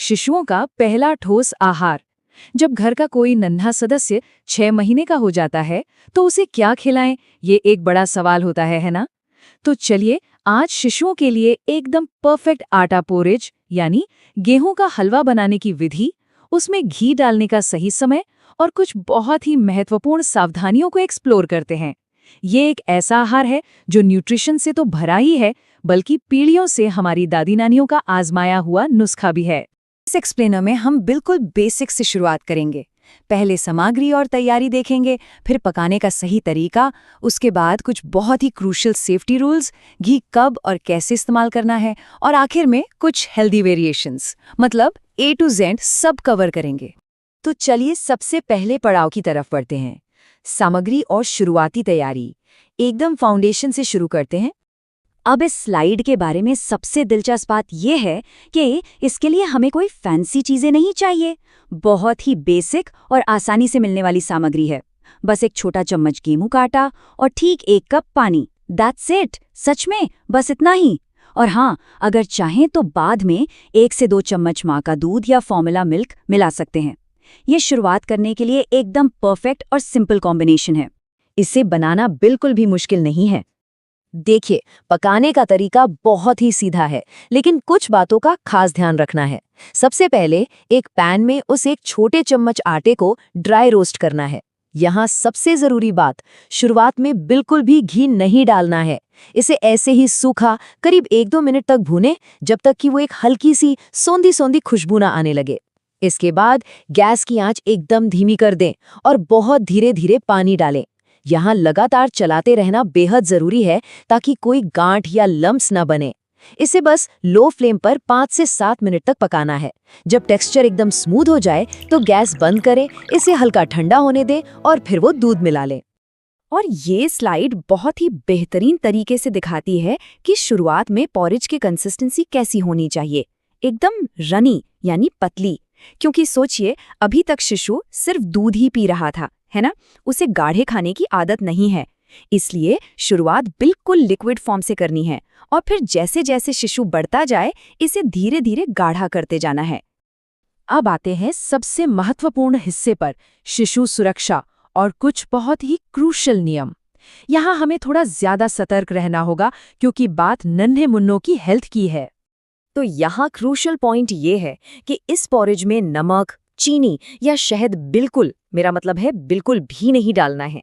शिशुओं का पहला ठोस आहार। जब घर का कोई नन्हा सदस्य 6 महीने का हो जाता है तो उसे क्या खिलाएं, ये एक बड़ा सवाल होता है ना? तो चलिए आज शिशुओं के लिए एकदम परफेक्ट आटा पोरेज यानी गेहूं का हलवा बनाने की विधि, उसमें घी डालने का सही समय और कुछ बहुत ही महत्वपूर्ण सावधानियों को एक्सप्लोर करते हैं। ये एक ऐसा आहार है जो न्यूट्रिशन से तो भरा ही है, बल्कि पीढ़ियों से हमारी दादी नानियों का आजमाया हुआ नुस्खा भी है। इस एक्सप्लेनर में हम बिल्कुल बेसिक से शुरुआत करेंगे। पहले सामग्री और तैयारी देखेंगे, फिर पकाने का सही तरीका, उसके बाद कुछ बहुत ही क्रूशियल सेफ्टी रूल्स, घी कब और कैसे इस्तेमाल करना है, और आखिर में कुछ हेल्दी वेरिएशंस, मतलब A to Z सब कवर करेंगे। तो चलिए सबसे पहले पड़ाव की तरफ बढ़ते हैं, सामग्री और शुरुआती तैयारी। एकदम फाउंडेशन से शुरू करते हैं। अब इस स्लाइड के बारे में सबसे दिलचस्प बात यह है कि इसके लिए हमें कोई फैंसी चीजें नहीं चाहिए। बहुत ही बेसिक और आसानी से मिलने वाली सामग्री है। बस एक छोटा चम्मच गेहूं का आटा और ठीक 1 कप पानी। That's it. सच में बस इतना ही। और हाँ, अगर चाहें तो बाद में 1 से 2 चम्मच माँ का दूध या फॉर्मूला मिल्क मिला सकते हैं। ये शुरुआत करने के लिए एकदम परफेक्ट और सिंपल कॉम्बिनेशन है। इसे बनाना बिल्कुल भी मुश्किल नहीं है। देखिए, पकाने का तरीका बहुत ही सीधा है, लेकिन कुछ बातों का खास ध्यान रखना है। सबसे पहले एक पैन में उस एक छोटे चम्मच आटे को ड्राई रोस्ट करना है। यहाँ सबसे जरूरी बात, शुरुआत में बिल्कुल भी घी नहीं डालना है। इसे ऐसे ही सूखा करीब 1-2 मिनट तक भूनें, जब तक कि वो एक हल्की सी सोंधी सोंधी खुशबू ना आने लगे। इसके बाद गैस की आंच एकदम धीमी कर दें और बहुत धीरे धीरे पानी डालें। यहाँ लगातार चलाते रहना बेहद जरूरी है ताकि कोई गांठ या लम्प्स न बने। इसे बस लो फ्लेम पर 5 से 7 मिनट तक पकाना है। जब टेक्सचर एकदम स्मूथ हो जाए तो गैस बंद करें, इसे हल्का ठंडा होने दें और फिर वो दूध मिला लें। और ये स्लाइड बहुत ही बेहतरीन तरीके से दिखाती है कि शुरुआत में पॉरेज की कंसिस्टेंसी कैसी होनी चाहिए। एकदम रनी यानी पतली, क्योंकि सोचिए अभी तक शिशु सिर्फ दूध ही पी रहा था, है ना? उसे गाढ़े खाने की आदत नहीं है। इसलिए शुरुआत बिल्कुल लिक्विड फॉर्म से करनी है और फिर जैसे जैसे शिशु बढ़ता जाए इसे धीरे धीरे गाढ़ा करते जाना है। अब आते हैं सबसे महत्वपूर्ण हिस्से पर, शिशु सुरक्षा और कुछ बहुत ही क्रूशियल नियम। यहाँ हमें थोड़ा ज्यादा सतर्क रहना होगा क्योंकि बात नन्हे मुन्नों की हेल्थ की है। तो यहाँ क्रूशियल पॉइंट ये है कि इस पॉरेज में नमक, चीनी या शहद बिल्कुल, मेरा मतलब है बिल्कुल भी नहीं डालना है।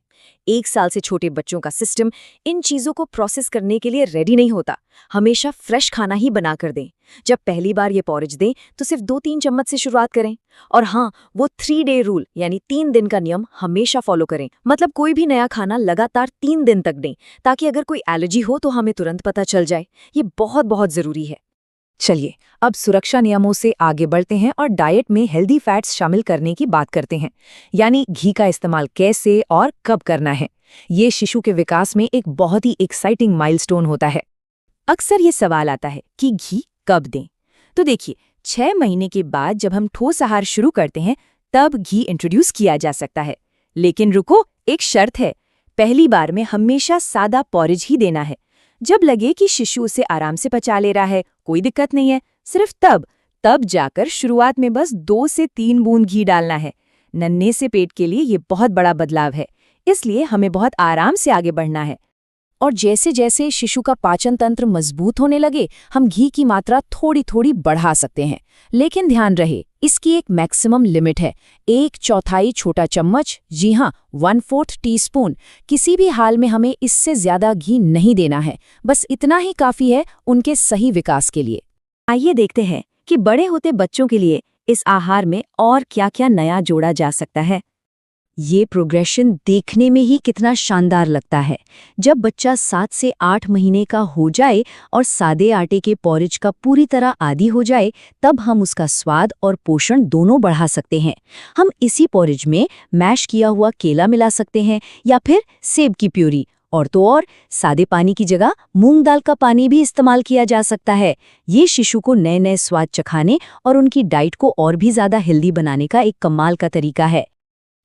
1 साल से छोटे बच्चों का सिस्टम इन चीज़ों को प्रोसेस करने के लिए रेडी नहीं होता। हमेशा फ्रेश खाना ही बना कर दें। जब पहली बार ये पॉरेज दें तो सिर्फ 2-3 चम्मच से शुरुआत करें। और हाँ, वो 3 डे रूल यानी 3 दिन का नियम हमेशा फॉलो करें। मतलब कोई भी नया खाना लगातार 3 दिन तक दें, ताकि अगर कोई एलर्जी हो तो हमें तुरंत पता चल जाए। ये बहुत बहुत ज़रूरी है। चलिए अब सुरक्षा नियमों से आगे बढ़ते हैं और डाइट में हेल्दी फैट्स शामिल करने की बात करते हैं। यानी घी का इस्तेमाल कैसे और कब करना है। ये शिशु के विकास में एक बहुत ही एक्साइटिंग माइलस्टोन होता है। अक्सर ये सवाल आता है कि घी कब दें। तो देखिए, 6 महीने के बाद जब हम ठोस आहार शुरू करते हैं तब घी इंट्रोड्यूस किया जा सकता है। लेकिन रुको, एक शर्त है। पहली बार में हमेशा सादा पॉरेज ही देना है। जब लगे कि शिशु उसे आराम से पचा ले रहा है, कोई दिक्कत नहीं है, सिर्फ तब जाकर शुरुआत में बस 2 से 3 बूंद घी डालना है। नन्हे से पेट के लिए ये बहुत बड़ा बदलाव है, इसलिए हमें बहुत आराम से आगे बढ़ना है। और जैसे जैसे शिशु का पाचन तंत्र मजबूत होने लगे, हम घी की मात्रा थोड़ी थोड़ी बढ़ा सकते हैं। लेकिन ध्यान रहे, इसकी एक मैक्सिमम लिमिट है। 1/4 छोटा चम्मच, जी हाँ 1/4 टीस्पून। किसी भी हाल में हमें इससे ज्यादा घी नहीं देना है। बस इतना ही काफी है उनके सही विकास के लिए। आइए देखते हैं कि बड़े होते बच्चों के लिए इस आहार में और क्या-क्या नया जोड़ा जा सकता है। ये प्रोग्रेशन देखने में ही कितना शानदार लगता है। जब बच्चा 7 से 8 महीने का हो जाए और सादे आटे के पॉरेज का पूरी तरह आदी हो जाए, तब हम उसका स्वाद और पोषण दोनों बढ़ा सकते हैं। हम इसी पॉरेज में मैश किया हुआ केला मिला सकते हैं या फिर सेब की प्यूरी, और तो और सादे पानी की जगह मूंग दाल का पानी भी इस्तेमाल किया जा सकता है। ये शिशु को नए नए स्वाद चखाने और उनकी डाइट को और भी ज्यादा हेल्दी बनाने का एक कमाल का तरीका है।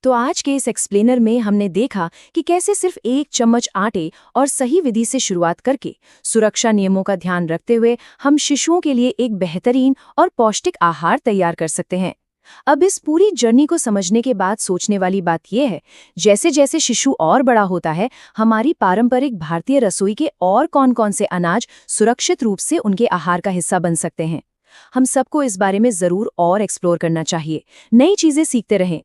तो आज के इस एक्सप्लेनर में हमने देखा कि कैसे सिर्फ 1 चम्मच आटे और सही विधि से शुरुआत करके सुरक्षा नियमों का ध्यान रखते हुए हम शिशुओं के लिए एक बेहतरीन और पौष्टिक आहार तैयार कर सकते हैं। अब इस पूरी जर्नी को समझने के बाद सोचने वाली बात यह है, जैसे जैसे शिशु और बड़ा होता है, हमारी पारंपरिक भारतीय रसोई के और कौन-कौन से अनाज सुरक्षित रूप से उनके आहार का हिस्सा बन सकते हैं। हम सबको इस बारे में जरूर और एक्सप्लोर करना चाहिए, नई चीजें सीखते रहें